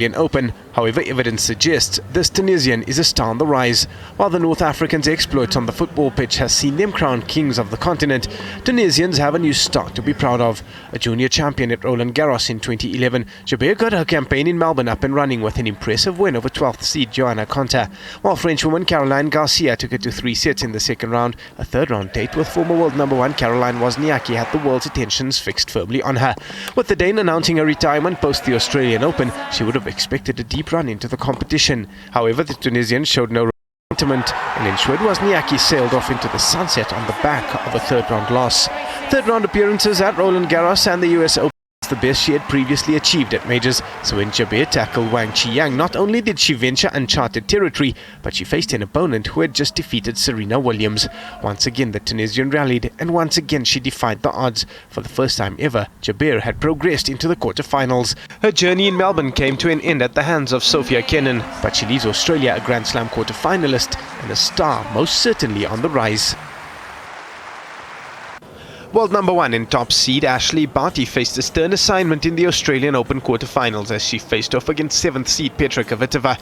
Open. However, evidence suggests this Tunisian is a star on the rise. While the North Africans' exploit on the football pitch has seen them crowned kings of the continent, Tunisians have a new start to be proud of. A junior champion at Roland Garros in 2011, Jabeur got her campaign in Melbourne up and running with an impressive win over 12th seed Johanna Konta, while Frenchwoman Caroline Garcia took it to 3 sets in the second round. A third-round date with former world number 1 Caroline Wozniacki had the world's attentions fixed firmly on her. With the Dane announcing her retirement post the Australian Open, she would have expected a deep run into the competition. However, the Tunisian showed no sentiment and ensured Wozniacki sailed off into the sunset on the back of a third-round loss. Third-round appearances at Roland Garros and the US Open was the best she had previously achieved at majors, so when Jabeur tackled Wang Qiyang, not only did she venture uncharted territory, but she faced an opponent who had just defeated Serena Williams. Once again, the Tunisian rallied, and once again she defied the odds. For the first time ever, Jabeur had progressed into the quarterfinals. Her journey in Melbourne came to an end at the hands of Sophia Kenin, but she leaves Australia a Grand Slam quarterfinalist and a star most certainly on the rise. World number 1 and top seed Ashley Barty faced a stern assignment in the Australian Open quarterfinals as she faced off against 7th seed Petra Kvitova.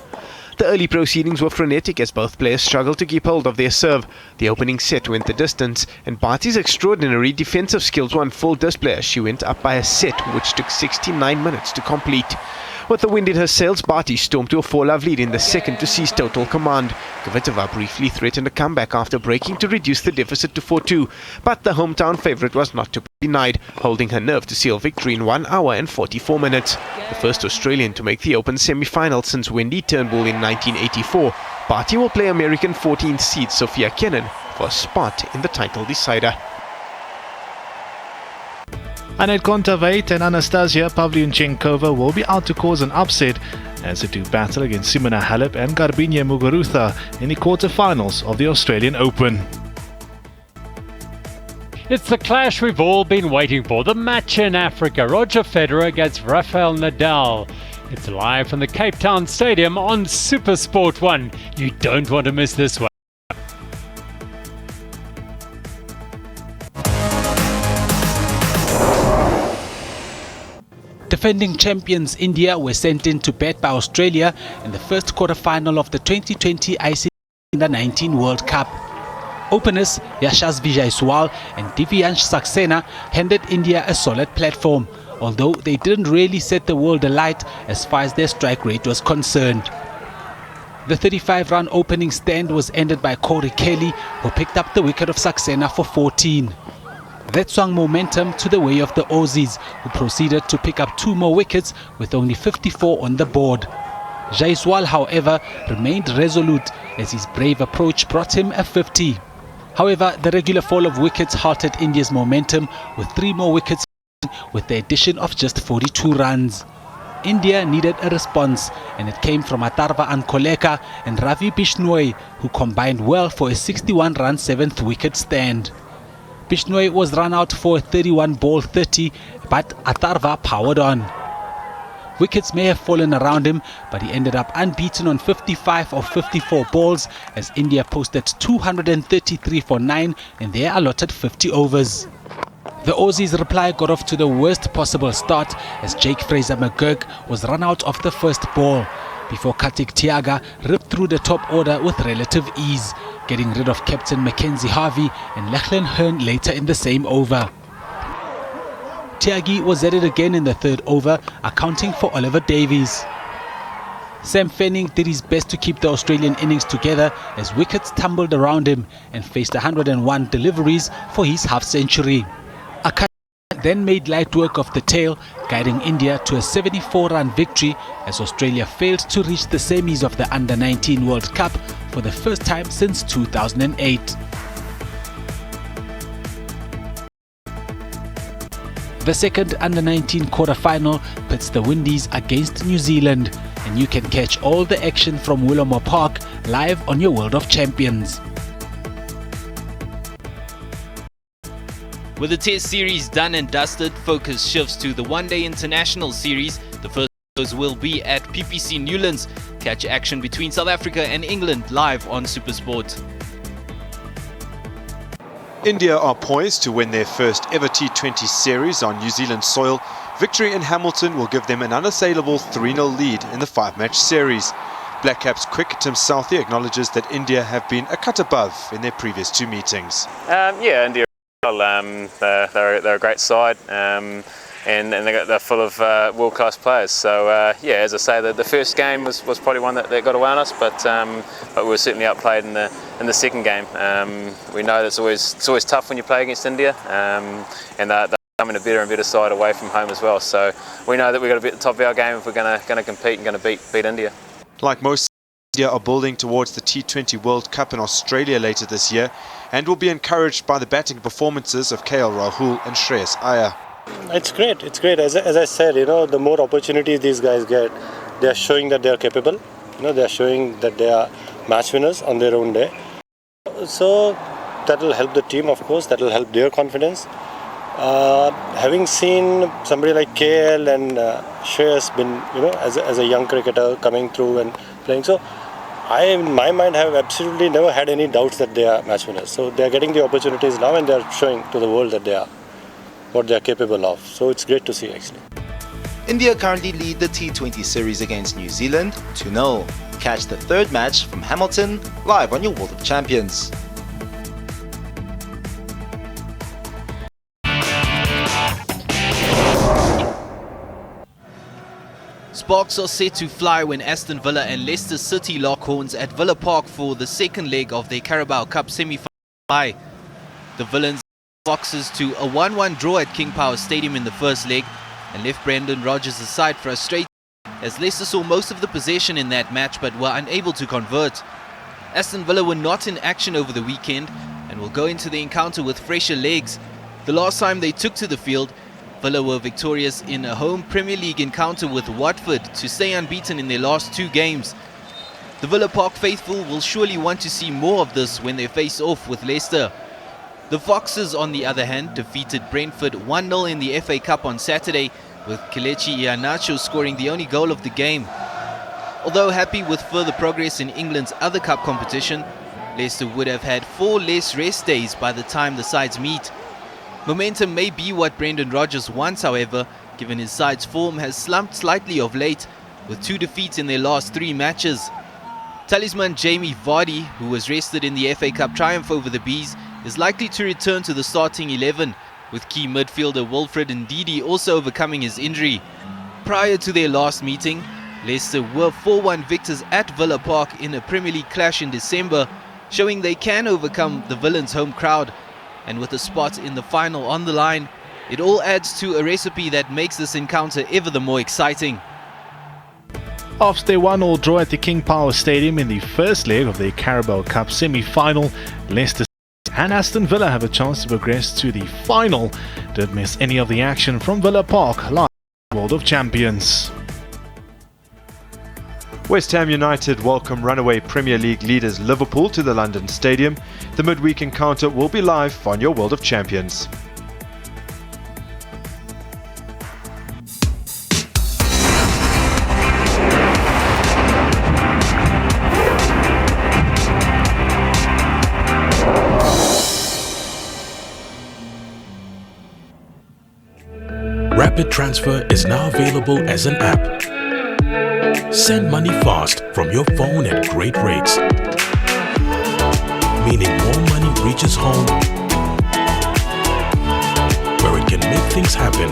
The early proceedings were frenetic as both players struggled to keep hold of their serve. The opening set went the distance, and Barty's extraordinary defensive skills won full display as she went up by a set which took 69 minutes to complete. With the wind in her sails, Barty stormed to a 4-love lead in the second to seize total command. Kvitova briefly threatened a comeback after breaking to reduce the deficit to 4-2, but the hometown favourite was not to be denied, holding her nerve to seal victory in 1 hour and 44 minutes. The first Australian to make the Open semi-final since Wendy Turnbull in 1984, Barty will play American 14th seed Sophia Kenin for a spot in the title decider. Anett Kontaveit and Anastasia Pavlyuchenkova will be out to cause an upset as they do battle against Simona Halep and Garbiñe Muguruza in the quarterfinals of the Australian Open. It's the clash we've all been waiting for, the match in Africa, Roger Federer against Rafael Nadal. It's live from the Cape Town Stadium on SuperSport 1. You don't want to miss this one. Defending champions India were sent in to bat by Australia in the first quarter-final of the 2020 ICC Under-19 World Cup. Openers Yashasvi Jaiswal and Divyansh Saxena handed India a solid platform, although they didn't really set the world alight as far as their strike rate was concerned. The 35-run opening stand was ended by Corey Kelly, who picked up the wicket of Saxena for 14. That swung momentum to the way of the Aussies, who proceeded to pick up 2 more wickets with only 54 on the board. Jaiswal, however, remained resolute as his brave approach brought him a 50. However, the regular fall of wickets halted India's momentum with 3 more wickets with the addition of just 42 runs. India needed a response, and it came from Atharva Ankoleka and Ravi Bishnoi, who combined well for a 61-run 7th wicket stand. Bishnoi was run out for a 31-ball 30, but Atharva powered on. Wickets may have fallen around him, but he ended up unbeaten on 55 of 54 balls as India posted 233 for 9 in their allotted 50 overs. The Aussies' reply got off to the worst possible start as Jake Fraser-McGurk was run out of the first ball, before Kartik Tiaga ripped through the top order with relative ease, getting rid of captain Mackenzie Harvey and Lachlan Hearn later in the same over. Tyagi was at it again in the 3rd over, accounting for Oliver Davies. Sam Fanning did his best to keep the Australian innings together as wickets tumbled around him and faced 101 deliveries for his half-century. Akana then made light work of the tail, guiding India to a 74-run victory as Australia failed to reach the semis of the Under-19 World Cup for the first time since 2008. The second Under-19 quarter-final pits the Windies against New Zealand, and you can catch all the action from Willamore Park live on your World of Champions. With the Test series done and dusted, focus shifts to the one-day international series. The first will be at PPC Newlands. Catch action between South Africa and England live on SuperSport. India are poised to win their first ever T20 series on New Zealand soil Victory in Hamilton will give them an unassailable 3-0 lead in the 5-match series. Black Caps quick Tim Southey acknowledges that India have been a cut above in their previous 2 meetings. Yeah, India, they're a great side, and they're full of world-class players. So yeah, as I say, the first game was probably one that got away on us, but we were certainly outplayed in the second game. We know that it's always tough when you play against India, and they're becoming a better and better side away from home as well. So we know that we've got to be at the top of our game if we're going to compete and going to beat India. Like most, India are building towards the T20 World Cup in Australia later this year and will be encouraged by the batting performances of KL Rahul and Shreyas Iyer. It's great. As I said, the more opportunities these guys get, they are showing that they are capable. They are showing that they are match winners on their own day. So that will help the team, of course. That will help their confidence. Having seen somebody like KL and Shreyas been, as a young cricketer coming through and playing, so I, in my mind, have absolutely never had any doubts that they are match winners. So they are getting the opportunities now, and they are showing to the world that they are what they are capable of. So it's great to see, actually. India currently lead the T20 series against New Zealand 2-0. Catch the 3rd match from Hamilton live on your World of Champions. Sparks are set to fly when Aston Villa and Leicester City lock horns at Villa Park for the second leg of their Carabao Cup semi-final. The Villains Foxes to a 1-1 draw at King Power Stadium in the first leg and left Brendan Rodgers' side frustrated as Leicester saw most of the possession in that match but were unable to convert. Aston Villa were not in action over the weekend and will go into the encounter with fresher legs. The last time they took to the field, Villa were victorious in a home Premier League encounter with Watford to stay unbeaten in their last 2 games. The Villa Park faithful will surely want to see more of this when they face off with Leicester. The Foxes, on the other hand, defeated Brentford 1-0 in the FA Cup on Saturday, with Kelechi Iheanacho scoring the only goal of the game. Although happy with further progress in England's other cup competition, Leicester would have had 4 less rest days by the time the sides meet. Momentum may be what Brendan Rodgers wants, however, given his side's form has slumped slightly of late, with 2 defeats in their last 3 matches. Talisman Jamie Vardy, who was rested in the FA Cup triumph over the Bees, is likely to return to the starting 11, with key midfielder Wilfred Ndidi also overcoming his injury. Prior to their last meeting, Leicester were 4-1 victors at Villa Park in a Premier League clash in December, showing they can overcome the Villains' home crowd. And with a spot in the final on the line, it all adds to a recipe that makes this encounter ever the more exciting. After their 1-1 draw at the King Power Stadium in the first leg of the Carabao Cup semi-final, Leicester and Aston Villa have a chance to progress to the final. Don't miss any of the action from Villa Park live World of Champions. West Ham United welcome runaway Premier League leaders Liverpool to the London Stadium. The midweek encounter will be live on your World of Champions. Rapid Transfer is now available as an app. Send money fast from your phone at great rates, meaning more money reaches home where it can make things happen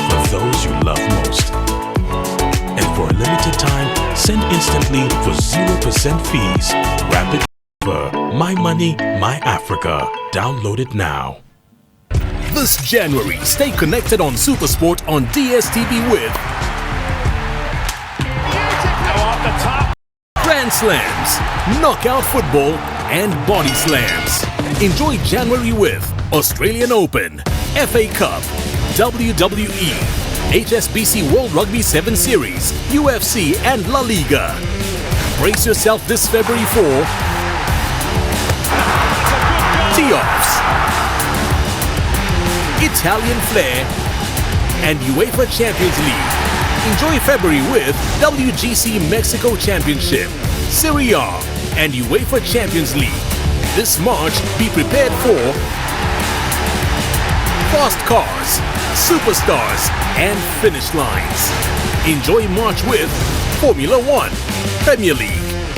for those you love most. And for a limited time, send instantly for 0% fees. Rapid Transfer. My money, my Africa. Download it now. This January, stay connected on SuperSport on DSTV with Grand Slams, Knockout Football, and Body Slams. Enjoy January with Australian Open, FA Cup, WWE, HSBC World Rugby 7 Series, UFC, and La Liga. Brace yourself this February for Tee-Offs, Italian Flair, and UEFA Champions League. Enjoy February with WGC Mexico Championship, Serie A, and UEFA Champions League. This March, be prepared for fast cars, superstars, and finish lines. Enjoy March with Formula One, Premier League,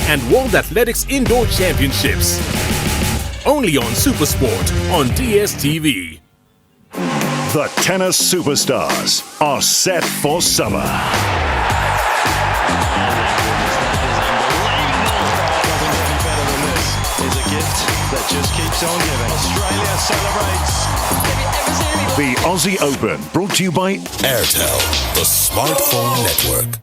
and World Athletics Indoor Championships. Only on Supersport on DSTV. The tennis superstars are set for summer. That just keeps on giving. Australia celebrates. The Aussie Open, brought to you by Airtel, the smartphone network.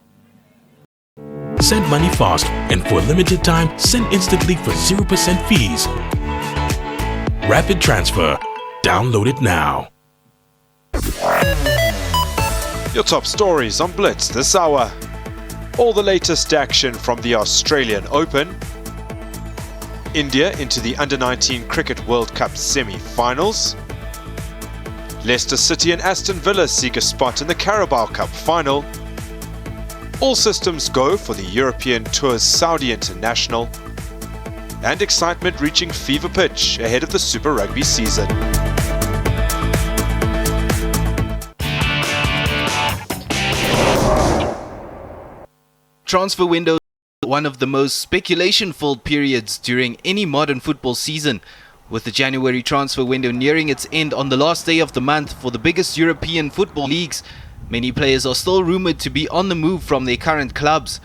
Send money fast, and for a limited time, send instantly for 0% fees. Rapid Transfer. Download it now. Your top stories on Blitz this hour. All the latest action from the Australian Open. India into the Under-19 Cricket World Cup semi-finals. Leicester City and Aston Villa seek a spot in the Carabao Cup final. All systems go for the European Tour's Saudi International. And excitement reaching fever pitch ahead of the Super Rugby season. Transfer window, one of the most speculation-filled periods during any modern football season. With the January transfer window nearing its end on the last day of the month for the biggest European football leagues, many players are still rumoured to be on the move from their current clubs.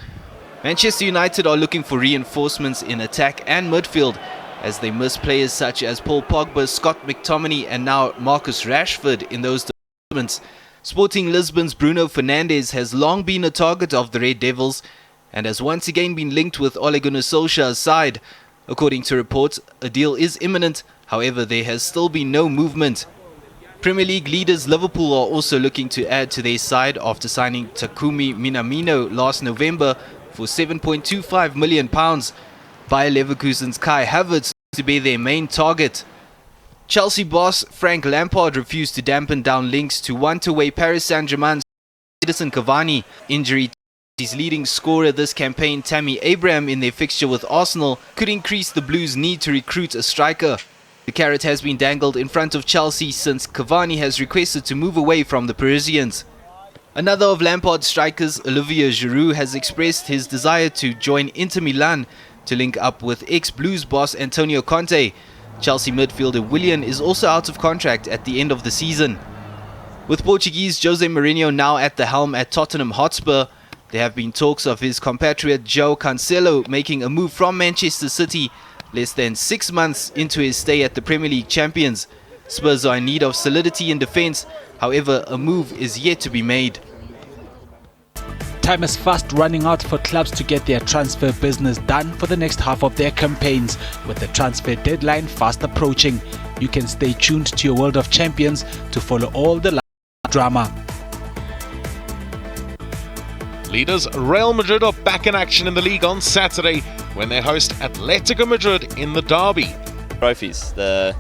Manchester United are looking for reinforcements in attack and midfield as they miss players such as Paul Pogba, Scott McTominay and now Marcus Rashford in those departments. Sporting Lisbon's Bruno Fernandes has long been a target of the Red Devils and has once again been linked with Ole Gunnar Solskjaer's side. According to reports, a deal is imminent, however there has still been no movement. Premier League leaders Liverpool are also looking to add to their side after signing Takumi Minamino last November for £7.25 million. Bayer Leverkusen's Kai Havertz to be their main target. Chelsea boss Frank Lampard refused to dampen down links to want-away Paris Saint-Germain's Edinson Cavani. Injury to his leading scorer this campaign, Tammy Abraham, in their fixture with Arsenal could increase the Blues' need to recruit a striker. The carrot has been dangled in front of Chelsea since Cavani has requested to move away from the Parisians. Another of Lampard's strikers, Olivier Giroud, has expressed his desire to join Inter Milan to link up with ex-Blues boss Antonio Conte. Chelsea midfielder Willian is also out of contract at the end of the season. With Portuguese Jose Mourinho now at the helm at Tottenham Hotspur, there have been talks of his compatriot João Cancelo making a move from Manchester City less than 6 months into his stay at the Premier League champions. Spurs are in need of solidity in defence, however a move is yet to be made. Time is fast running out for clubs to get their transfer business done for the next half of their campaigns, with the transfer deadline fast approaching. You can stay tuned to your World of Champions to follow all the drama. Leaders Real Madrid are back in action in the league on Saturday when they host Atletico Madrid in the derby. Trophies, the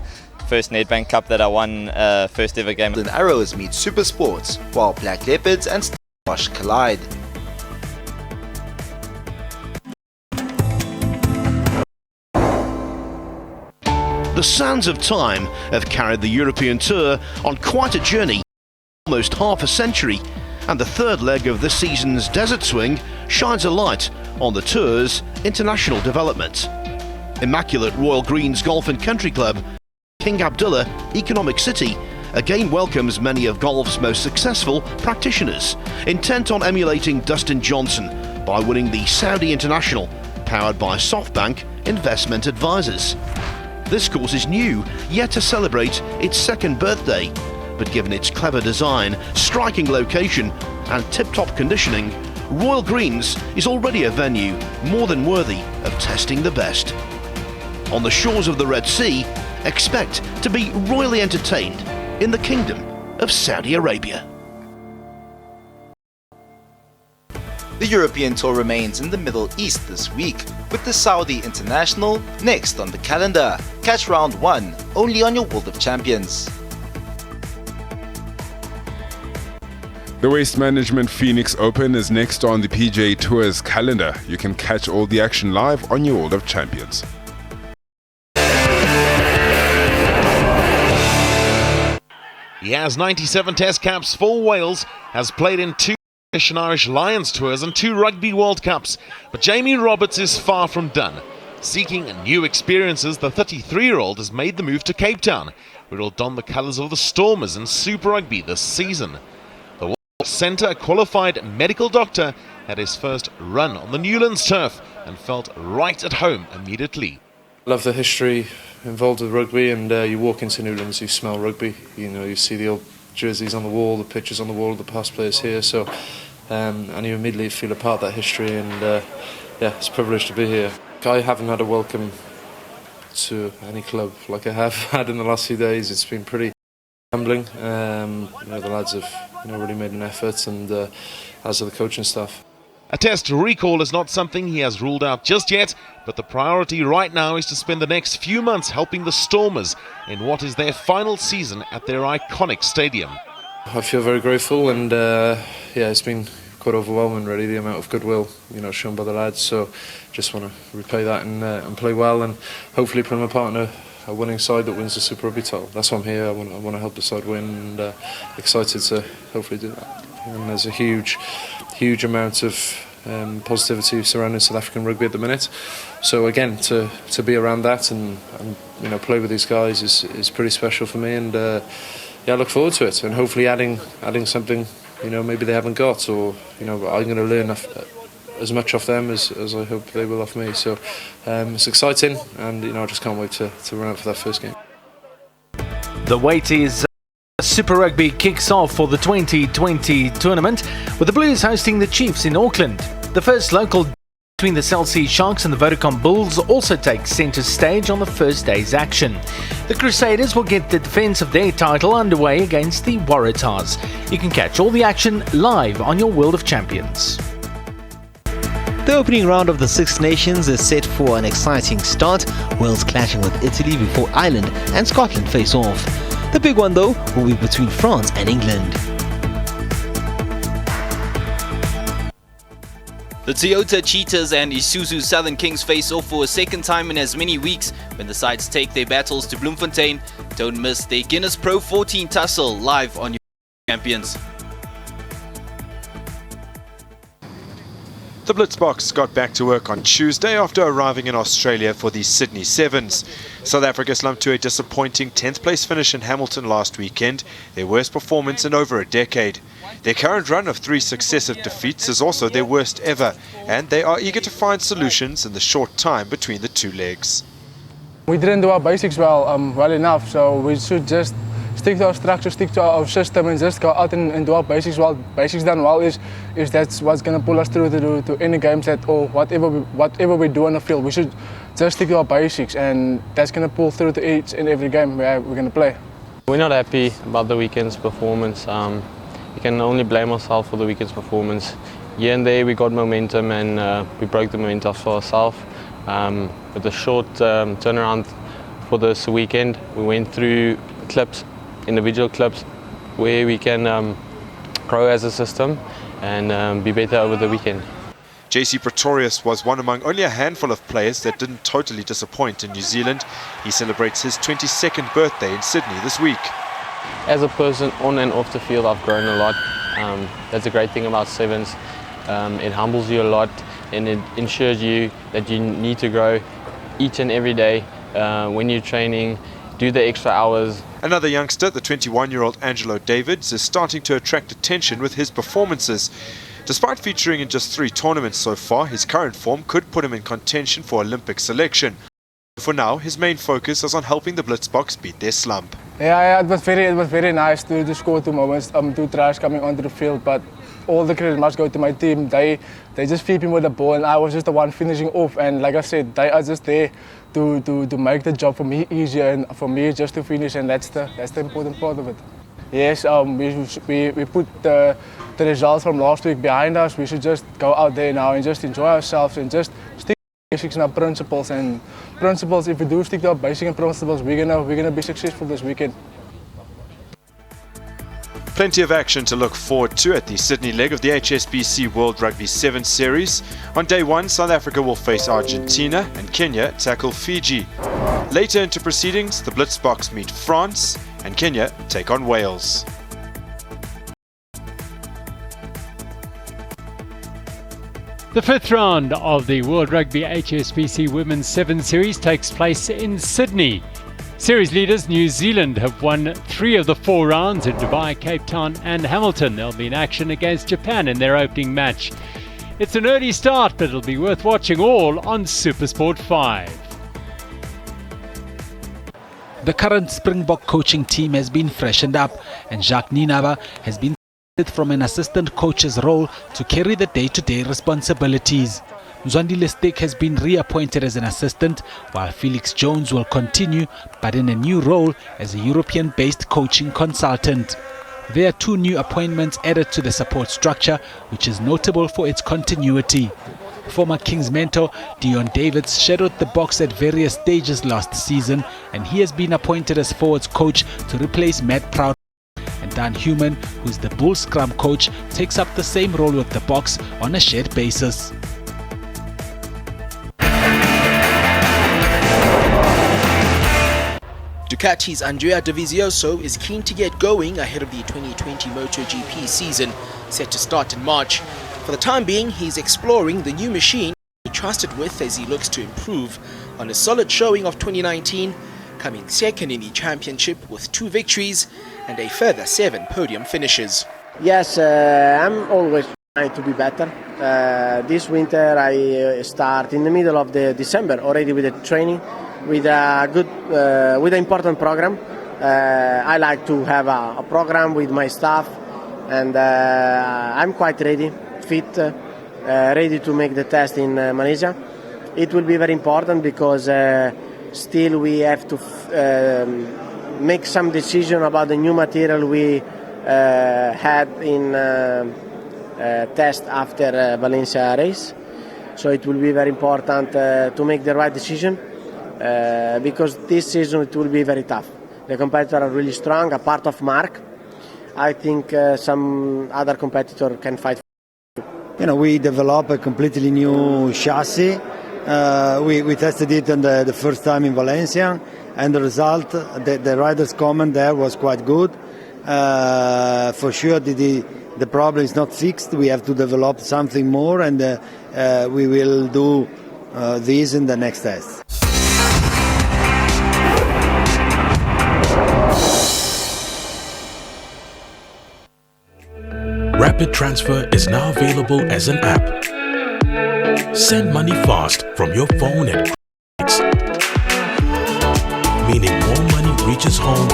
first Nedbank Cup that I won, first ever game. Golden Arrows meet Super Sports, while Black Leopards and Stellenbosch collide. The sands of time have carried the European Tour on quite a journey, almost half a century, and the third leg of this season's Desert Swing shines a light on the Tour's international development. Immaculate Royal Greens Golf and Country Club, King Abdullah Economic City, again welcomes many of golf's most successful practitioners, intent on emulating Dustin Johnson by winning the Saudi International, powered by SoftBank Investment Advisors. This course is new, yet to celebrate its second birthday, but given its clever design, striking location and tip-top conditioning, Royal Greens is already a venue more than worthy of testing the best. On the shores of the Red Sea, expect to be royally entertained in the Kingdom of Saudi Arabia. The European Tour remains in the Middle East this week, with the Saudi International next on the calendar. Catch round 1 only on your World of Champions. The Waste Management Phoenix Open is next on the PGA Tour's calendar. You can catch all the action live on your World of Champions. He has 97 Test caps for Wales, has played in 2 British and Irish Lions tours and 2 Rugby World Cups, but Jamie Roberts is far from done. Seeking new experiences, the 33-year-old has made the move to Cape Town, where he'll don the colours of the Stormers in Super Rugby this season. The World Centre, a qualified medical doctor, had his first run on the Newlands turf and felt right at home immediately. Love the history involved with rugby, and you walk into Newlands, you smell rugby. You know, you see the old jerseys on the wall, the pictures on the wall of the past players here. So, and you immediately feel a part of that history, and yeah, it's a privilege to be here. I haven't had a welcome to any club like I have had in the last few days. It's been pretty humbling. You know, the lads have really made an effort, and as have the coaching staff. A test recall is not something he has ruled out just yet, but the priority right now is to spend the next few months helping the Stormers in what is their final season at their iconic stadium. I feel very grateful, and yeah, it's been quite overwhelming really, the amount of goodwill shown by the lads. So just want to repay that and play well, and hopefully play my part in a winning side that wins the Super Rugby title. That's why I'm here. I want to help the side win, and excited to hopefully do that. And there's a huge amount of positivity surrounding South African rugby at the minute. So again, to be around that and play with these guys is pretty special for me, and yeah, I look forward to it, and hopefully adding something maybe they haven't got, or I'm going to learn as much off them as I hope they will off me. So it's exciting, and I just can't wait to run out for that first game. The wait is Super Rugby kicks off for the 2020 tournament, with the Blues hosting the Chiefs in Auckland. The first local between the Cell C Sharks and the Vodacom Bulls also takes centre stage on the first day's action. The Crusaders will get the defence of their title underway against the Waratahs. You can catch all the action live on your World of Champions. The opening round of the Six Nations is set for an exciting start. Wales clashing with Italy before Ireland and Scotland face off. The big one though will be between France and England. The Toyota Cheetahs and Isuzu Southern Kings face off for a second time in as many weeks when the sides take their battles to Bloemfontein. Don't miss their Guinness Pro 14 tussle live on your Champions. The Blitzboks got back to work on Tuesday after arriving in Australia for the Sydney Sevens. South Africa slumped to a disappointing 10th place finish in Hamilton last weekend, their worst performance in over a decade. Their current run of 3 successive defeats is also their worst ever, and they are eager to find solutions in the short time between the 2 legs. We didn't do our basics well enough, so we should just stick to our structure, stick to our system, and just go out and do our basics well. Basics done well is that's what's going to pull us through to any games or whatever we do on the field. We should just stick to our basics, and that's going to pull through to each and every game where we're going to play. We're not happy about the weekend's performance. We can only blame ourselves for the weekend's performance. Here and there we got momentum, and we broke the momentum for ourselves. With a short turnaround for this weekend, we went through clips, individual clips, where we can grow as a system and be better over the weekend. JC Pretorius was one among only a handful of players that didn't totally disappoint in New Zealand. He celebrates his 22nd birthday in Sydney this week. As a person on and off the field, I've grown a lot. That's a great thing about Sevens. It humbles you a lot, and it ensures you that you need to grow each and every day when you're training, do the extra hours. Another youngster, the 21-year-old Angelo Davids, is starting to attract attention with his performances. Despite featuring in just 3 tournaments so far, his current form could put him in contention for Olympic selection. For now, his main focus is on helping the Blitzboks beat their slump. Yeah, it was very nice to score 2 moments, 2 tries coming onto the field, but all the credit must go to my team. They just feed me with the ball, and I was just the one finishing off. And like I said, they are just there to make the job for me easier and for me just to finish, and that's the important part of it. Yes, we put the results from last week behind us. We should just go out there now and just enjoy ourselves and just stick to basics and our principles. And principles, if we do stick to our basic and principles, we're gonna be successful this weekend. Plenty of action to look forward to at the Sydney leg of the HSBC World Rugby 7 Series. On day 1, South Africa will face Argentina and Kenya tackle Fiji. Later into proceedings, the Blitzboks meet France, and Kenya take on Wales. The fifth round of the World Rugby HSBC Women's 7 Series takes place in Sydney. Series leaders New Zealand have won 3 of the 4 rounds in Dubai, Cape Town and Hamilton. They'll be in action against Japan in their opening match. It's an early start, but it'll be worth watching all on SuperSport 5. The current Springbok coaching team has been freshened up, and Jacques Ninaba has been from an assistant coach's role to carry the day-to-day responsibilities. Mzwandi Listik has been reappointed as an assistant, while Felix Jones will continue, but in a new role as a European-based coaching consultant. There are 2 new appointments added to the support structure, which is notable for its continuity. Former Kings mentor Dion Davids shadowed the Boks at various stages last season, and he has been appointed as forwards coach to replace Matt Proud. And Dan Human, who's the Bulls scrum coach, takes up the same role with the Boks on a shared basis. Ducati's Andrea Dovizioso is keen to get going ahead of the 2020 MotoGP season, set to start in March. For the time being, he's exploring the new machine he trusted with as he looks to improve on a solid showing of 2019, coming second in the championship with 2 victories and a further 7 podium finishes. Yes, I'm always trying to be better. This winter I start in the middle of December already with the training, with a good, with an important program. I like to have a program with my staff, and I'm quite ready, fit, ready to make the test in Malaysia. It will be very important because still we have to make some decision about the new material we had in test after Valencia race. So it will be very important to make the right decision because this season it will be very tough. The competitors are really strong. Apart of Mark, I think some other competitor can fight. We developed a completely new chassis. We tested it on the first time in Valencia, and the result, the rider's comment there was quite good. For sure, the problem is not fixed. We have to develop something more, and we will do this in the next test. Rapid Transfer is now available as an app. Send money fast from your phone and clicks, meaning more money reaches home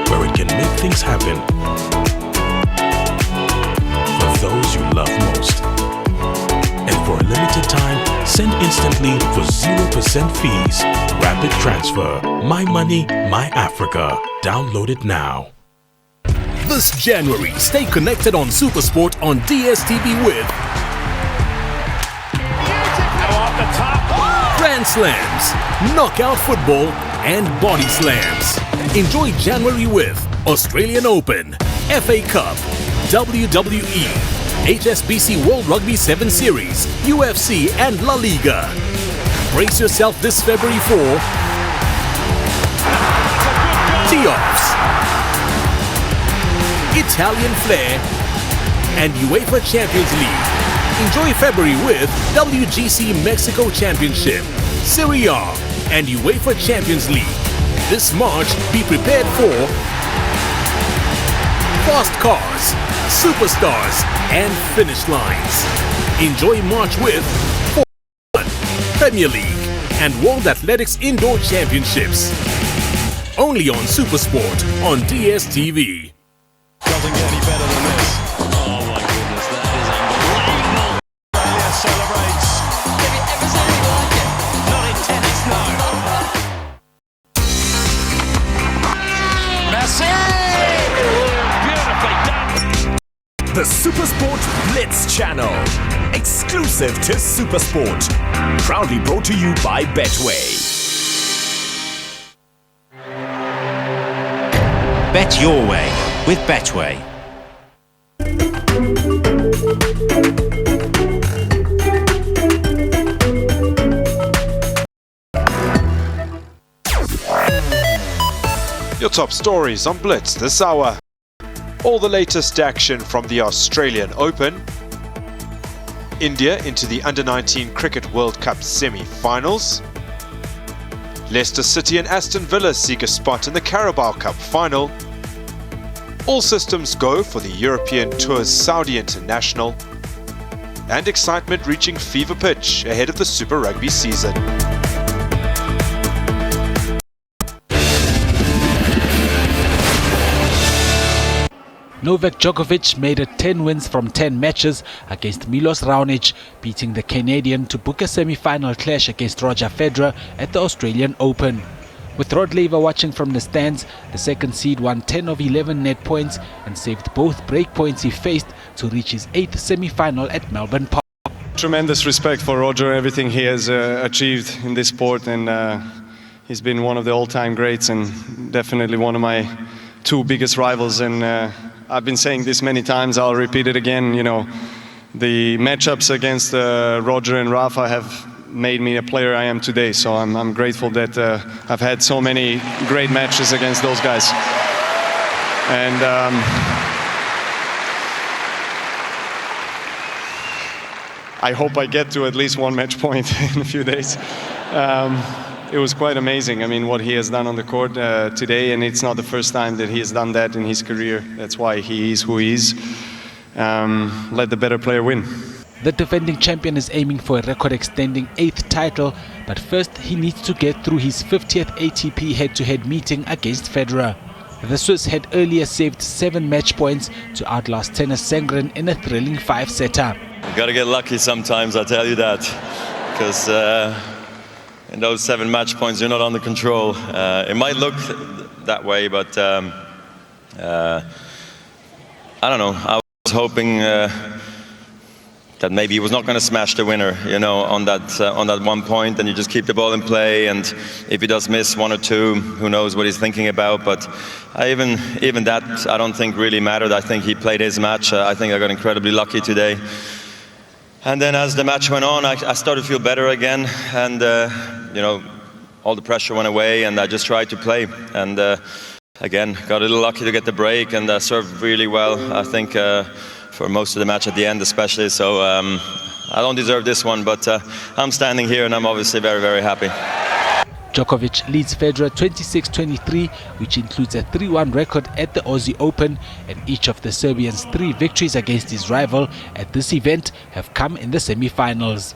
where it can make things happen for those you love most. And for a limited time, send instantly for 0% fees. Rapid Transfer. My money, my Africa. Download it now. This January, stay connected on SuperSport on DSTV with Grand Slams, Knockout Football and Body Slams. Enjoy January with Australian Open, FA Cup, WWE, HSBC World Rugby 7 Series, UFC and La Liga. Brace yourself this February for Tee-Offs, Italian Flair and UEFA Champions League. Enjoy February with WGC Mexico Championship, Serie A and UEFA Champions League. This March, be prepared for fast cars, superstars and finish lines. Enjoy March with Premier League and World Athletics Indoor Championships. Only on SuperSport on DSTV. Doesn't get any better than this. Oh my goodness, that is unbelievable. Australia celebrates. Have you ever seen anything like it? Not in tennis, no. Messi! Beautifully done. The SuperSport Blitz channel. Exclusive to SuperSport. Proudly brought to you by Betway. Bet your way with Betway. top stories on Blitz this hour. All the latest action from the Australian Open. India into the Under-19 Cricket World Cup semi-finals. Leicester City and Aston Villa seek a spot in the Carabao Cup final. All systems go for the European Tour's Saudi International. And excitement reaching fever pitch ahead of the Super Rugby season. Novak Djokovic made it 10 wins from 10 matches against Milos Raonic, beating the Canadian to book a semi-final clash against Roger Federer at the Australian Open. With Rod Laver watching from the stands, the second seed won 10 of 11 net points and saved both break points he faced to reach his 8th semi-final at Melbourne Park. Tremendous respect for Roger, everything he has achieved in this sport, and he's been one of the all-time greats and definitely one of my two biggest rivals. And I've been saying this many times, I'll repeat it again, you know, the matchups against Roger and Rafa have made me a player I am today, so I'm grateful that I've had so many great matches against those guys. And I hope I get to at least one match point in a few days. It was quite amazing, I mean, what he has done on the court today, and it's not the first time that he has done that in his career. That's why he is who he is. Let the better player win. The defending champion is aiming for a record-extending 8th title, but first he needs to get through his 50th ATP head-to-head meeting against Federer. The Swiss had earlier saved 7 match points to outlast Tennis Sengren in a thrilling 5-setter. You gotta get lucky sometimes, I tell you that, because in those 7 match points you're not under control. It might look that way, but I don't know. I was hoping that maybe he was not going to smash the winner, you know, on that one point, and you just keep the ball in play, and if he does miss 1 or 2, who knows what he's thinking about. But even that I don't think really mattered. I think he played his match. I think I got incredibly lucky today. And then as the match went on, I started to feel better again, and you know, all the pressure went away, and I just tried to play. And again, got a little lucky to get the break, and served really well, I think, for most of the match at the end especially. So I don't deserve this one, but I'm standing here and I'm obviously very, very happy. Djokovic leads Federer 26-23, which includes a 3-1 record at the Aussie Open, and each of the Serbian's 3 victories against his rival at this event have come in the semi-finals.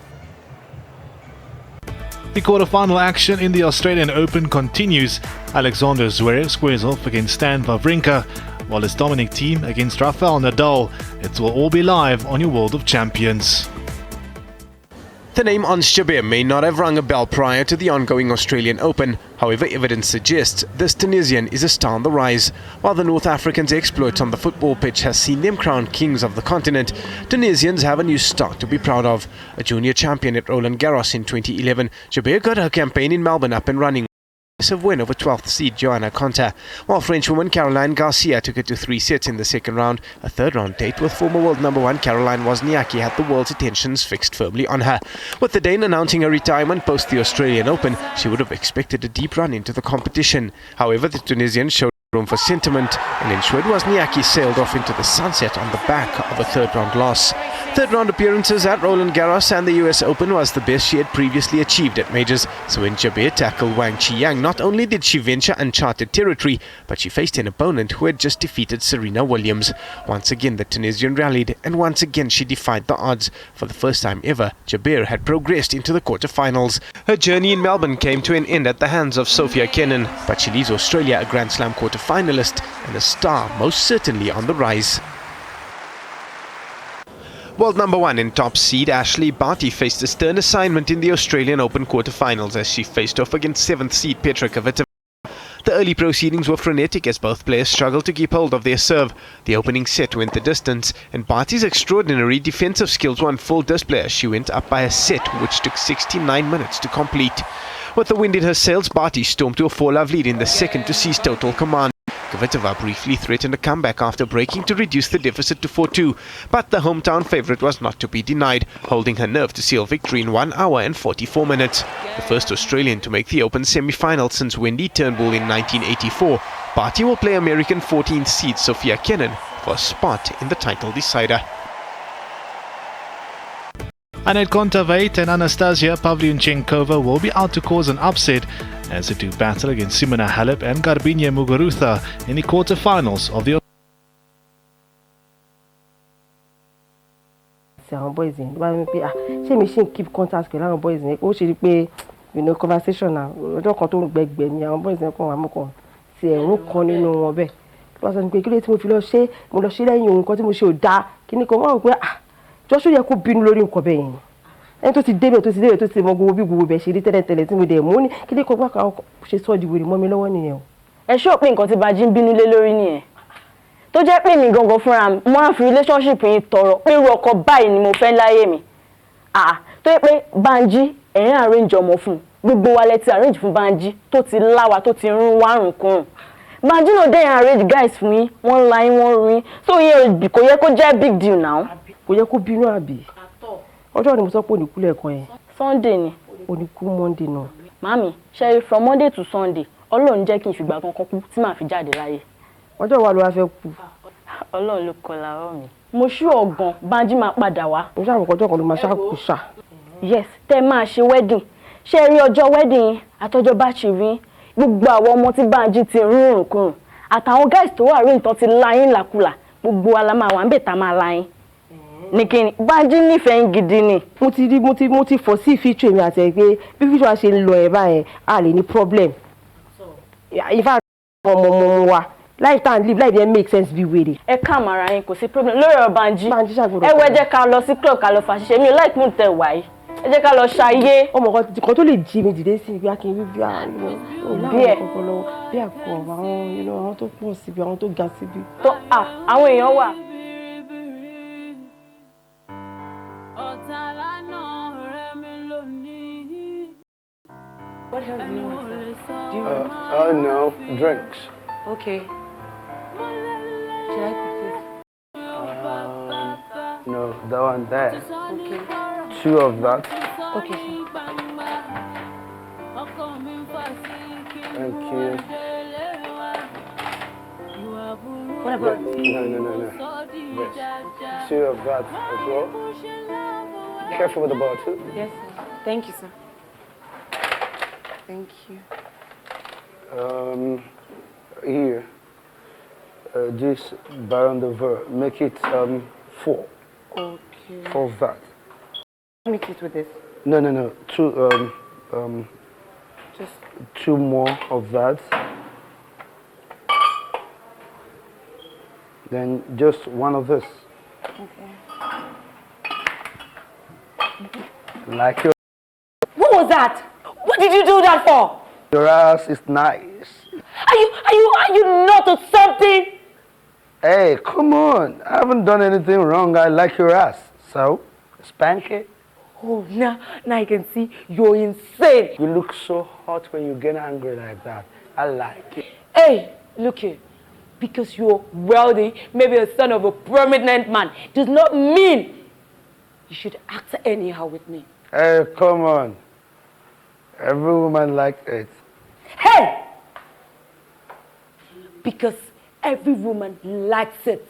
The quarter-final action in the Australian Open continues. Alexander Zverev squares off against Stan Wawrinka, while his Dominic Thiem against Rafael Nadal. It will all be live on your World of Champions. The name Ons Jabeur may not have rung a bell prior to the ongoing Australian Open. However, evidence suggests this Tunisian is a star on the rise. While the North Africans' exploit on the football pitch has seen them crowned kings of the continent, Tunisians have a new start to be proud of. A junior champion at Roland Garros in 2011, Jabeur got her campaign in Melbourne up and running. Win over 12th seed Johanna Konta, while Frenchwoman Caroline Garcia took it to 3 sets in the second round. A third round date with former world number 1 Caroline Wozniacki had the world's attentions fixed firmly on her. With the Dane announcing her retirement post the Australian Open, she would have expected a deep run into the competition. However, the Tunisian showed room for sentiment and ensured Wozniacki sailed off into the sunset on the back of a third round loss. Third round appearances at Roland Garros and the US Open was the best she had previously achieved at majors, so when Jabeur tackled Wang Qiyang, not only did she venture uncharted territory, but she faced an opponent who had just defeated Serena Williams. Once again the Tunisian rallied, and once again she defied the odds. For the first time ever, Jabeur had progressed into the quarterfinals. Her journey in Melbourne came to an end at the hands of Sophia Kenin, but she leaves Australia a Grand Slam quarterfinalist and a star most certainly on the rise. World number 1 and top seed Ashley Barty faced a stern assignment in the Australian Open quarterfinals as she faced off against 7th seed Petra Kvitova. The early proceedings were frenetic as both players struggled to keep hold of their serve. The opening set went the distance, and Barty's extraordinary defensive skills won full display as she went up by a set which took 69 minutes to complete. With the wind in her sails, Barty stormed to a 4-love lead in the second to seize total command. Kvitova briefly threatened a comeback after breaking to reduce the deficit to 4-2, but the hometown favourite was not to be denied, holding her nerve to seal victory in 1 hour and 44 minutes. The first Australian to make the Open semi-final since Wendy Turnbull in 1984, Barty will play American 14th seed Sophia Kenin for a spot in the title decider. Anett Kontaveit and Anastasia Pavlyuchenkova will be out to cause an upset as they do battle against Simona Halep and Garbiñe Muguruza in the quarterfinals of the boys in. Ṣé mi ṣe keep contact pẹ̀lú àwọn boys in? Ó ṣe rí pé conversation náà ọjọ́ kan tó ń gbẹgbẹ ni àwọn boys in kan wà mú kan ti ẹ̀rún kan nínú wọn bẹ́ẹ̀. Wọ́n sọ pé kí ló tí mo fi lọ ṣe mo lọ ṣe lẹ́yìn ohun kan tí mo ṣe ò dáa kí ni kan wọ́n rò pé Joshua yẹ kó bínú lórí nǹkan bẹ́ẹ̀ yẹn. Ẹni tó ti débẹ̀ tó ti mọ gbogbo bí gbogbo bẹ̀ ṣe rí tẹ́lẹ̀tẹ́lẹ̀ tí mo dẹ̀ mú ní kí ni kan wá kan ṣe sọ́ di wèrè mọ́ mi lọ́wọ́ nìyẹn o. Ẹ ṣó pé nǹkan tí Banji ń bínú lé lórí nìyẹn. Tó jẹ́ pé mi gangan fúnra mi mo á fi relationship yìí tọrọ pé irú ọkọ báyìí ni mo fẹ́ láyé mi. Tó yẹ pé Banji ẹ̀rín arrange ọmọ fún gbogbo wa lẹ ti arrange fún Banji tó ti láwa tó ti rún wárùn kùn. Banji náà dẹ̀ arrange guys fún yín wọ́n la yín wọ́n rún yín so yẹ kò yẹ kó jẹ́ big deal now. Kò yẹ kó bínú àbí. Ọjọ́ ni mo sọ pé oníkú lẹ́ẹ̀kan yẹn. Sunday ni. Oníkú Monday náà. Mami ṣe from Monday to Sunday Ọlọ́run jẹ́ kí n fìgbà kankan kú tí màá fi jáde láyé. Ọjọ́ wa ló wá fẹ́ kú. Ọlọ́run ló kọ làárọ̀ mi. Mo ṣú ọ̀gàn Banji máa padà wá. Mo ṣàmù ọjọ́ kan ló máa ṣàkóso ṣá. Yes tẹ́ máa ṣe wedding. Ṣé rí ọjọ́ wedding àtọjọ́ bá ṣe rí gbogbo àwọn ọmọ tí Banji ti rún òrùnkùn àtàwọn guys tó wà rí ìtàn ti láyín làkúlà gbogbo wa la máa wà ń bẹ̀ tá máa láyín. Nìkíni Banji nífẹ̀ẹ́ gidi ni. Mo ti fọ̀ sí feature mi àti ẹ̀ pé bí feature ṣe ń lọ ẹ̀ báyẹn a lè ní problem. Ifá ọmọ wa life and live life dey make sense bí wèrè. Ẹ ká mara yín kò sí problem lórí ọ̀rọ̀ Banji. Ẹ wẹ́ jẹ́ ká lọ sí club ká lọ fàṣìṣe mi ò like mood tẹ̀ wáyé. Ẹ jẹ́ ká lọ ṣayé. Ọmọ kan tó lè jí mi dìde sí ibi akin bí ẹ̀ bí àkọ́ àwọn tó pọ̀ síbi àwọn tó ga síbi. Tó àwọn èèyàn wà. What else do you want, Oh no, drinks. Okay. Should I pick this? No, that one there. Okay. 2 of that. Okay. Thank you. What about No. This. 2 of that as well. Careful with the bottle. Yes, sir. Thank you, sir. Thank you. Here. This Baron de Ver. Make it 4. Okay. 4 of that. Mix it with this. No. 2 Just 2 more of that. Then just 1 of this. okay. Like your What was that? What did you do that for? Your ass is nice. Are you not or something? Hey, come on. I haven't done anything wrong. I like your ass. So, spank it. Oh, now I can see you're insane. You look so hot when you get angry like that. I like it. Hey, look here. Because you're wealthy, maybe a son of a prominent man, does not mean you should act anyhow with me. Hey, come on. Every woman likes it. Hey! Because every woman likes it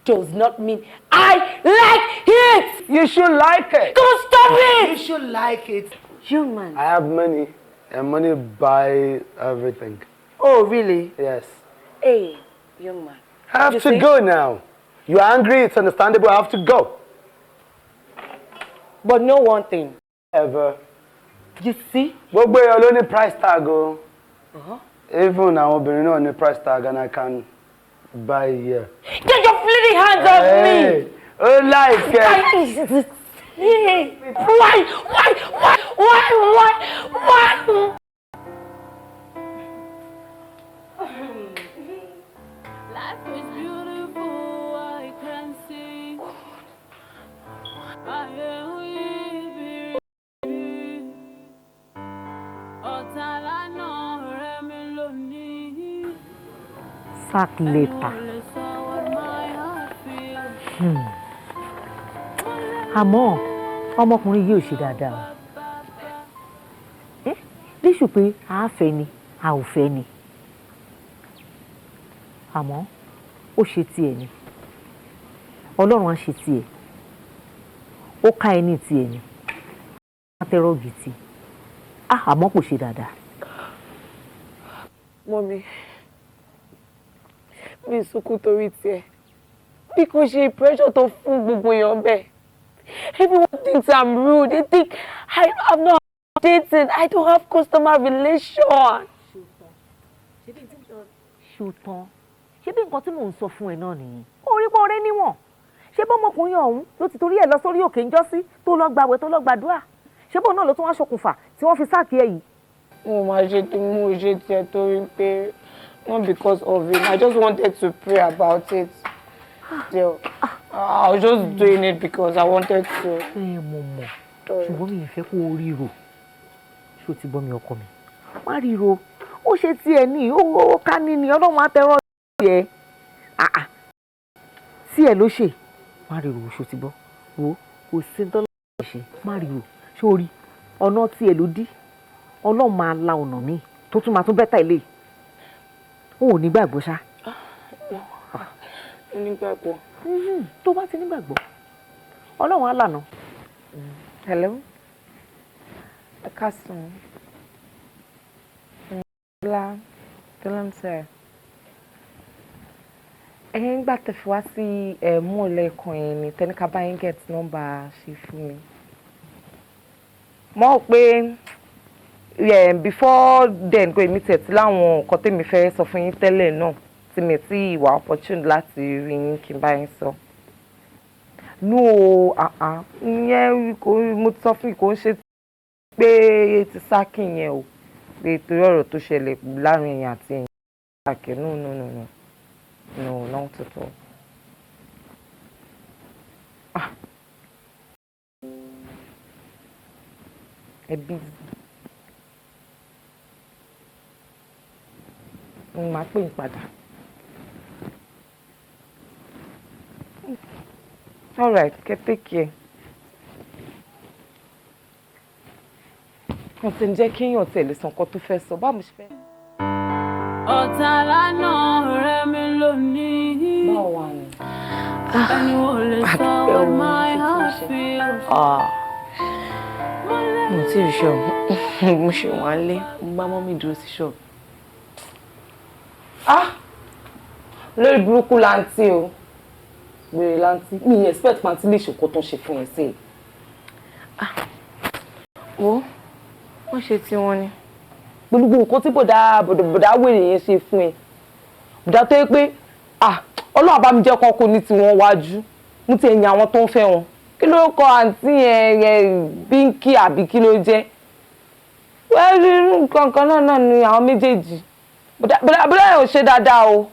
does not mean I like it! You should like it. Come on, stop it! You should like it. Human. I have money, and money buy everything. Oh, really? Yes. Hey, young man. I have You to see? go now. You're angry, it's understandable, I have to go. But know one thing. Ever. You see? Gbogbo èèyàn ló ní price tag o. Uh-huh. Even àwọn obìnrin náà ní price tag and I can buy here. Get your fleeting hands off me! Oh, like it. Why? Life is beautiful, I can see. I am weeping. sack later. Àmọ́ ọmọkùnrin yìí ò ṣe dáadáa o. Léṣù pé a fẹ́ ni a ò fẹ́ ni. Àmọ́ ó ṣe tiẹ̀ ni. Ọlọ́run á ṣe tiẹ̀. Ó ká ẹni tiẹ̀ ni. Wọ́n tẹ́rọ̀ gidi. Àmọ́ kò ṣe dáadáa. Mọ́mí, mi sunkún torí tiẹ̀. Bí kò ṣe pressure tó fún gbogbo èèyàn bẹ́ẹ̀. Everyone thinks I'm rude. They think I'm not dating. I don't have customer relation. Ṣùtàn. Ṣé bí nǹkan tí mò ń sọ fún ẹ náà nìyẹn? Orí pọ̀ ọ̀rẹ́ níwọ̀n. Ṣé bọ́mọkùnrin ọ̀hún ló ti torí ẹ̀ lọ sórí òkè ńjọ́sí tó lọ gbàwẹ̀ tó lọ gbàdúrà? Ṣé bọ́ọ̀ náà ló tún wá ṣokùnfà tí wọ́n fi sáàkì ẹ̀ yìí? Mo máa ṣe tí mo ṣe tiẹ̀ torí pé not because of it. I just wanted to pray about it. Still, I was just doing it because I wanted to. Mo mọ̀. Ṣùgbọ́n mi ì fẹ́ kó o ríro. Ṣé o ti gbọ́ mi ọkọ mi? Má ríro. Ó ṣe tiẹ̀ ní ó ká ní ni Ọlọ́run á tẹ́rọ̀ tiẹ̀. Tí ẹ ló ṣe. Má ríro ṣé o ti gbọ́. Wo kò sí dọ́là ṣe. Má ríro. Ṣé o rí? Ọ̀nà tí ẹ ló dí. Ọlọ́run máa la ọ̀nà míì tó tún máa tún bẹ́tà ilé. O ò ní gbàgbọ́ ṣá. Nígbàgbọ́. Tó bá ti nígbàgbọ́ Ọlọ́run á lànà. Hello. Ẹ káàsán. Bọ́lá Tọ́lámsẹ̀. Ẹ̀yin gbà tẹ́ fi wá sí mú ọ̀lẹ́kan yẹn ni tẹ́níkà bá yín get nọ́mbà ṣe fún mi. Mo rò pé before then go èmi tẹ̀ tí láwọn nǹkan tèmi fẹ́ sọ fún yín tẹ́lẹ̀ náà tí mi ti wà opportunity láti rí yín kí n bá yín sọ. No ìyẹn mo ti sọ fún yín kò ń ṣe pé ti sákì yẹn o pé torí ọ̀rọ̀ tó ṣẹlẹ̀ láàrin èèyàn àti èèyàn sákì no not at all. Ẹ busy. Màá pè ń padà. All right, take care. Wọ́n ti ń jẹ́ kéèyàn tẹ̀lé sàn kan tó fẹ́ sọ. Báwo ṣe fẹ́? Ọ̀tá lánà ọ̀rẹ́ mi lónìí. Báwo wà ní? Ẹni wo lè sọ what my heart feels. Mo ti rí ṣọ́ọ̀bù. Mo ṣe wà lé. Mo bá mọ́mí dúró sí ṣọ́ọ̀bù. Lórí burúkú láǹtí o. Gbèrè láǹtí. Mi expect pàǹtí lè ṣòkò tó ń ṣe fún ẹ sí. Wo wọ́n ṣe tí wọ́n ní. Gbogbo nǹkan tí bọ̀dá wèrè yẹn ṣe fún ẹ. Bọ̀dá tó yẹ pé Ọlọ́run bá mi jẹ́ kọ́ kó ní tiwọn wájú. Mo ti ẹ̀yìn àwọn tó ń fẹ́ wọn. Kí ló kọ àǹtí yẹn Bíńkì àbí kí ló jẹ́? Wẹ́ẹ́ rí nǹkan kan náà ni àwọn méjèèjì. Bọ̀dá yẹn ò ṣe dáadáa o.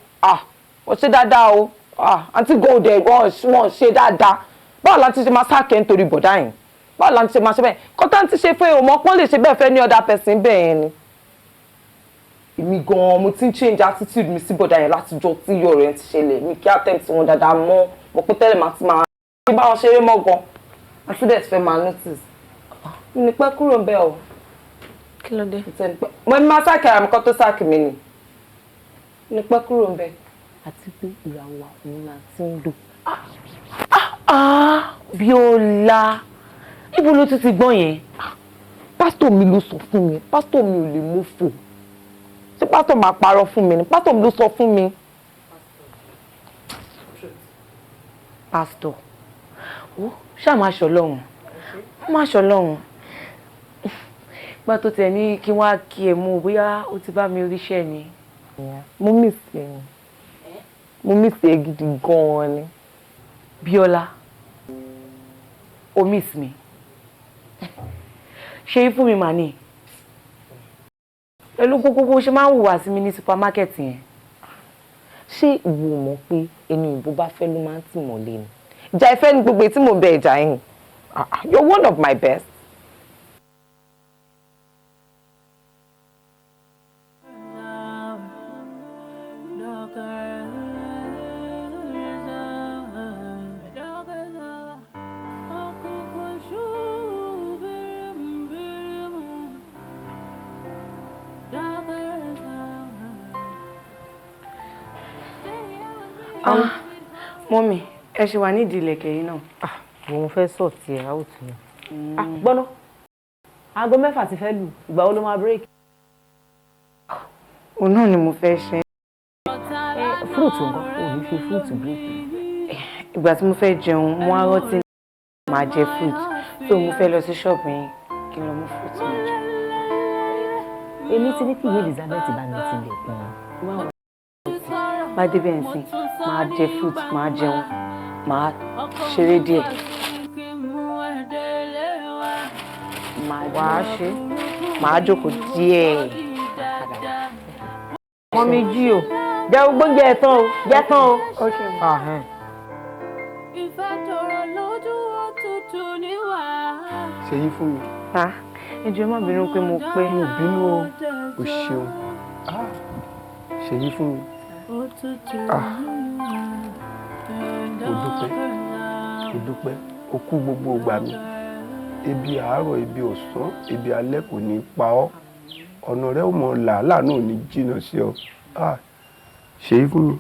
Ò ṣe dáadáa o. Àǹtí Goldie wọ́n ṣe dáadáa. Báwo la ti ṣe máa sáàkẹ́ nítorí bọ̀dá yẹn? Báwo la ti ṣe máa ṣe bẹ́ẹ̀? Kọ́tà ti ṣe fẹ́ ọmọ pọ́n lè ṣe bẹ́ẹ̀ fẹ́ ní other person bẹ́ẹ̀ yẹn ni. Èmi gan-an mo ti ń change attitude mi sí bọ̀dá yẹn látijọ́ tí iyọ̀ rẹ̀ ti ṣẹlẹ̀. Mi kí attempt wọn dáadáa mọ́. Mo pín tẹ́lẹ̀ máa ti máa ṣe báwọn ṣeré mọ́ gan. Àti dẹ̀ ti fẹ́ máa notice. Mi ní pẹ́ kúrò ń bẹ́ẹ̀ o. Kí ló dé? Mo ní máa sáàkì ara mi kọ́ tó sáàkì mi ni. Mi ní pẹ́ kúrò ń bẹ́ẹ̀. Àti pé ìyàwó àwọn náà ti ń dùn. Bíọ́lá, ibo ló ti gbọ́n yẹn? Pásítọ̀ mi ló sọ fún mi. Pásítọ̀ mi ò lè mú fò. Ṣé pásítọ̀ máa parọ́ fún mi ni? Pásítọ̀ mi ló sọ fún mi. Pásítọ̀, ṣáà máa ṣọlọ́run. Máa ṣọlọ́run. Gbá tó tẹ̀ ní kí wọ́n á kí ẹ mú bóyá ó ti bá mi ríṣẹ́ ni. Mo miss ẹ ni. Mo miss ẹ gidi gan-an ni. Bíọ́lá, o miss mi. Ṣé fún mi mà ní? Pẹ̀lú gbogbo ṣe máa ń hùwà sí mi ní supermarket yẹn. Ṣé ìwọ mọ̀ pé ẹni ìbò bá fẹ́ ló máa ń tì mọ́lé ni? Ìjà ìfẹ́ ni gbogbo tí mo bẹ ìjà yín. You're one of my best. Darker Mọ́mì, ẹ ṣì wà nídìí ìlẹ̀kẹ̀ yìí náà. Mo fẹ́ sọ̀tì ẹ̀ out ni. Gbọ́dọ̀ aago 6 ti fẹ́ lù, ìgbà wo ló máa break? Òun náà ni mo fẹ́ ṣe. Fruit nǹkan, ò ní fi fruit break. Ìgbà tí mo fẹ́ jẹun, mo á rántí máa jẹ fruit. So mo fẹ́ lọ sí ṣọ́ọ̀bù yẹn kí n lọ mú fruit máa jẹ. Èmi ti ní kí ìwé Elizabeth bá mi ti lè kún. Bá débẹ̀ ń sìn, máa jẹ fruit, máa jẹun, máa ṣeré díẹ̀. Wàá ṣe. Máa jókòó díẹ̀. Mọ́mí jí o. Jẹ́ gbóúnjẹ ẹ̀ tán o. Jẹ́ tán o. Ṣèyí fún mi. Ẹ jọ̀ọ́ má bínú pé mo pẹ́. Mi ò bínú o. O ṣeun. Ṣèyí fún mi. Mo dúpẹ́. O kú gbogbo ìgbà mi. Ebi àárọ̀, ebi ọ̀sán, ebi alẹ́ kò ní pa ọ́. Ọ̀nà rẹ ò mọ̀ làálàá náà ní jìnnà sí ọ. Ṣèyí fún mi.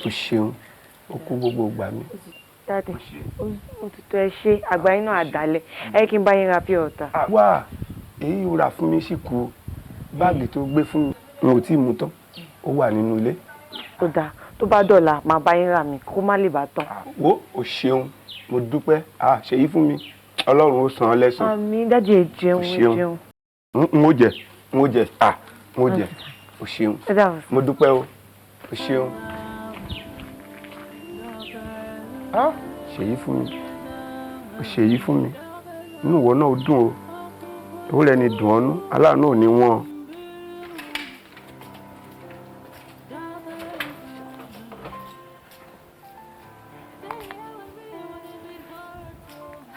O ṣeun. O kú gbogbo ìgbà mi. Dáàdì, òtútù ẹ ṣe àgbáyé náà àdálẹ̀. Ẹ kí n bá yín ra pure water. Wá, èyí rà fún mi sì kú. Báàgì tó gbé fún mi, n ò tí ì mú tán. Ó wà nínú ilé. Ó dáa, tó bá dọ̀la máa bá yín rà mí kó má lè bá tán. Wo, o ṣeun. Mo dúpẹ́. Ṣèyí fún mi. Ọlọ́run ó san ọ́ lẹ́san. Àmín, dáàdì ẹ jẹun, ẹ jẹun. N ó jẹ. O ṣeun. Mo dúpẹ́ o. O ṣeun. Ṣèyí fún mi. O ṣèyí fún mi. Inú ìwọ náà ó dùn o. Ìwúrẹ́ ni dùn ọ́nú. Aláàánú ò ní wọ́n.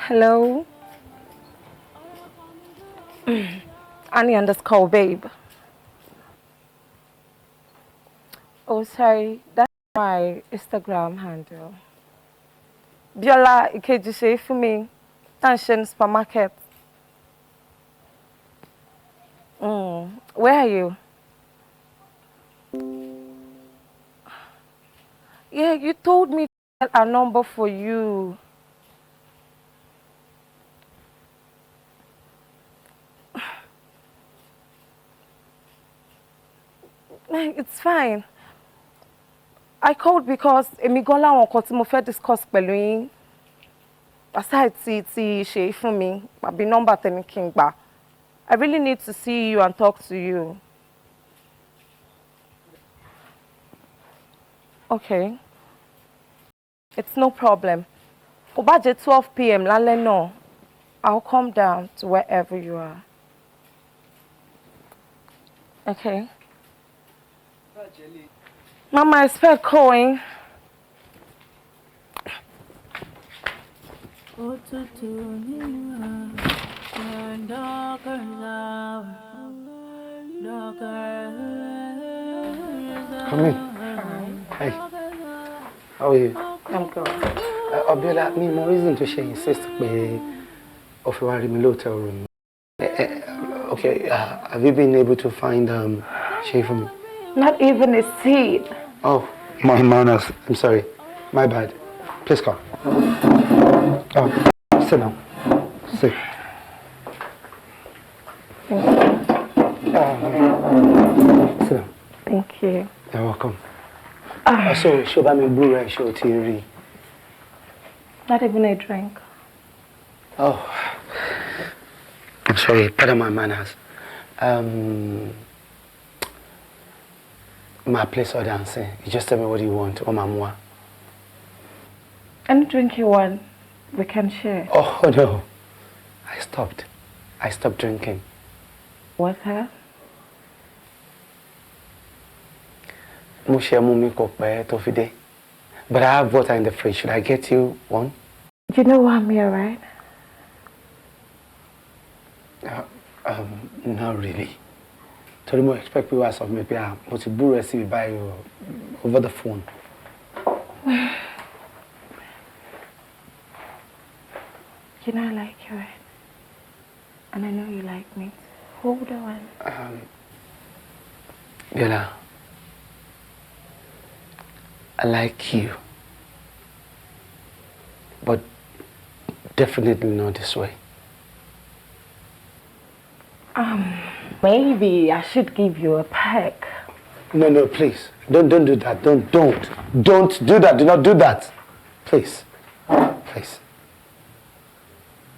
Hello. Annie_babe. Oh, sorry. That's my Instagram handle. Biola Ikeji for me. Anshin supermarket. Where are you? Yeah, you told me to get a number for you. It's fine. I called because Emigola won ko tí mo fẹ́ discuss pẹ̀lú yín. Aside ti ṣe fún mi, àbí number tèmi kí n gbà. I really need to see you and talk to you. Okay. It's no problem. Kò bá jẹ́ 12 p.m. lálẹ́ náà, I'll come down to wherever you are. Okay. Mama, I expect calling. Come in. Hey. How are you? I'm good. Abiola, me more reason to share insist pé ó fẹ́ wá rí mi hotel room. Okay, have you been able to find Shay for me? Not even a seat. Oh, my manners. I'm sorry. My bad. Please come. Sit down. Sit. Sit down. Thank you. You're welcome. So, show me Blu-ray, show TV. Not even a drink. Oh, I'm sorry. Pardon my manners. My place or dancing. You just tell me what you want. Oh, Mamua. Any drink you want, we can share. Oh, no. I stopped drinking. What's that? Mo share mumi kope tofide. But I have water in the fridge. Should I get you one? You know why I'm here, right? Not really. Torí mo expect people ask of me, mo ti bú recipe by you over the phone. You know I like you, right? And I know you like me. Hold on. Biola, I like you. but definitely not this way. Maybe I should give you a peck. No, please. Don't do that. Don't do that. Do not do that. Please. Please.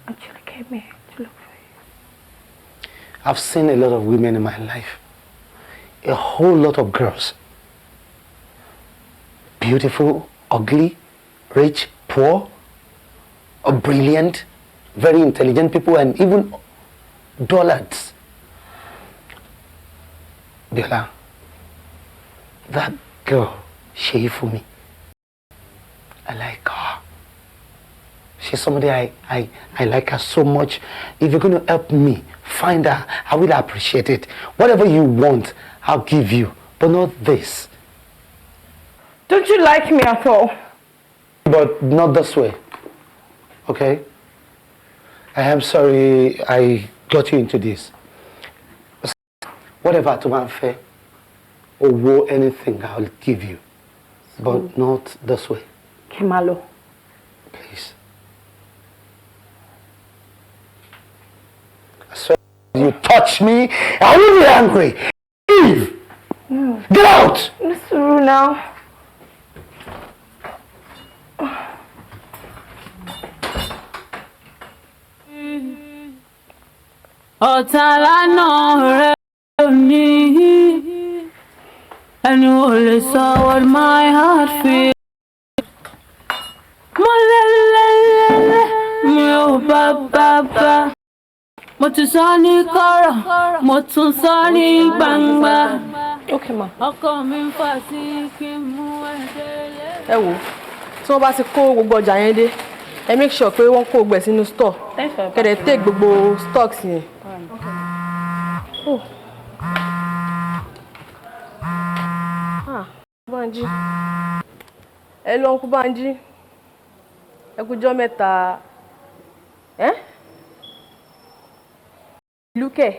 Actually came here to look for you. I've seen a lot of women in my life. A whole lot of girls. Beautiful, ugly, rich, poor, brilliant, very intelligent people, and even dullards. Biola, that girl, Sheifumi, I like her. She's somebody I like her so much. If you're going to help me find her, I will appreciate it. Whatever you want, I'll give you, but not this. Don't you like me at all? But not this way, okay? I am sorry I got you into this. Whatever to my fair or anything, I'll give you, but not this way. Kimalo. Please. I swear, you touch me, I will be angry. Leave! No. Get out! It's true now. Otalano Roni, and you only saw what my heart feels. Mo baba, mo tún sọ ní kọ̀rọ̀, mo tún sọ ní gbangba. Okay, ma. Ọkọ mi ń fà sí kí n mú ẹ̀dẹ́lẹ̀. Ẹ wò, tí wọ́n bá ti kó gbogbo ọjà yẹn dé, ẹ make sure pé wọ́n kó gbẹ̀ sínú store. Kẹ̀dẹ̀ take gbogbo stocks yẹn. Oh. Banji. Hello, Uncle Banji. Ẹ kújọ́ mẹ́ta. Lúkẹ̀.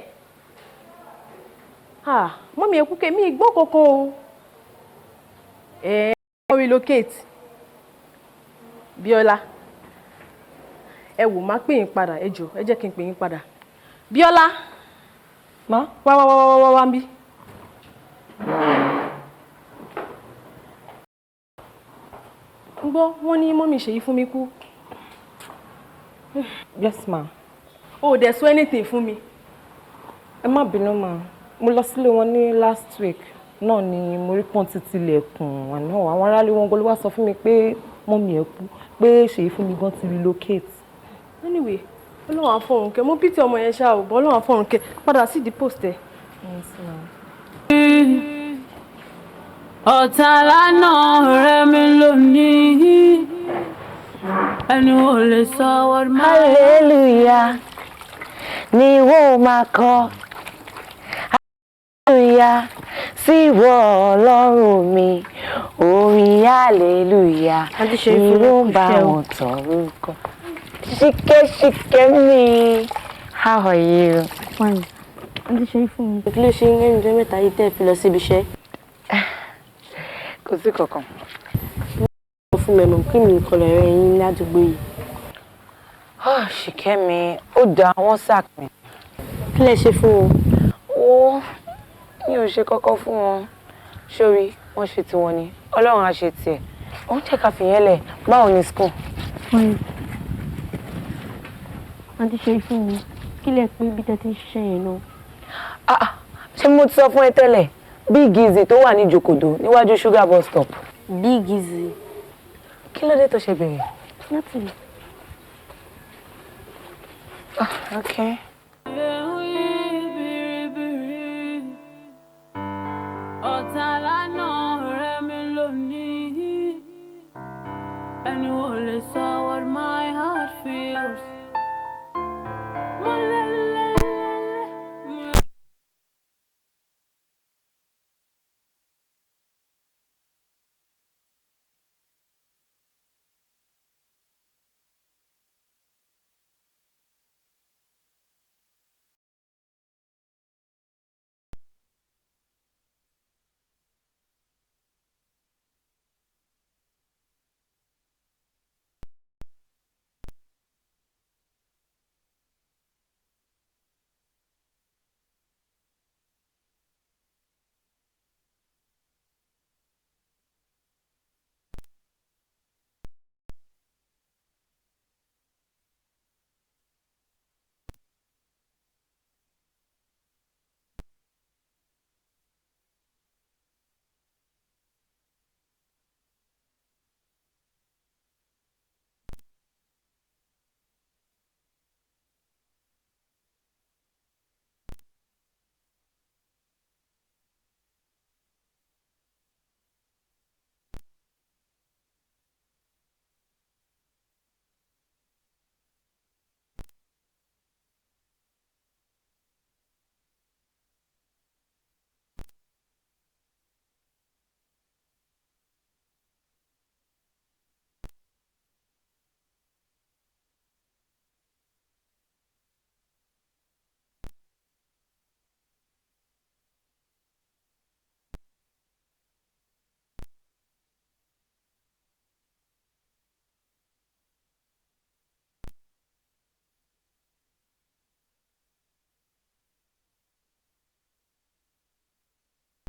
Mọ́mí ẹ kúkẹ́ mi gbọ́ kankan o. Wọ́n relocate. Bíọ́lá. Ẹ wò má pè yín padà, ẹ jọ̀ọ́, ẹ jẹ́ kí n pè yín padà. Bíọ́lá. Ma? Wá ń bí. Gbọ́, wọ́n ní mọ́mí Ṣèyí fún mi kú. Yes, ma. O dẹ̀ sọ anything fún mi. Ẹ má bínú, ma. Mo lọ sílé wọn ní last week. Náà ni mo rí pọ́n títí ilẹ̀kùn àná. Àwọn aráàlú wọn gbọ́ ló wá sọ fún mi pé mọ́mí ẹ̀ kú, pé Ṣèyí fún mi gan ti relocate. Anyway, Ọlọ́run afọ́runkẹ́, mo pity ọmọ yẹn ṣá o, bọ́ Ọlọ́run afọ́runkẹ́, padà sí di post ẹ̀. Ọ̀tàlánà ọ̀rẹ́ mi lónìí, ẹni ò lè sọ wọ́n máa. Hallelujah ni wọ́n máa kọ. Hallelujah sí ìwọ Ọlọ́run mi. Orin hallelujah ni wọ́n bá wọn tọrọ kọ. Shike me. How are you? Fine. Aunty ṣe fún mi. Kí ló ṣe ń rìn jẹ́ mẹ́ta yìí tẹ́ fi lọ síbi iṣẹ́? Kò sí kankan. Mo fún mi mọ̀ kí mi kọ́ lọ rẹ̀ yín ní àdúgbò yìí. Shike me. Ó dá wọn sack mi. Kí lẹ ṣe fún wọn? Ó mi ò ṣe kọ́kọ́ fún wọn. Sórí, wọ́n ṣe tiwọn ni. Ọlọ́run á ṣe tiẹ̀. Ó ń jẹ́ ká fìyẹn lẹ̀. Báwo ni school? Fine. Aunty ṣe fún mi. Kí lẹ pé ibi tẹ́ ti ń ṣiṣẹ́ yẹn náà? Ṣé mo ti sọ fún ẹ tẹ́lẹ̀? Big Easy tó wà ní Jòkòdó níwájú Sugar bus stop. Big Easy. Kí ló dé tó ṣe bẹ̀rẹ̀? Nothing. Okay. Ọ̀tàlánà ọ̀rẹ́ mi lónìí, ẹni ò lè sọ what my heart feels.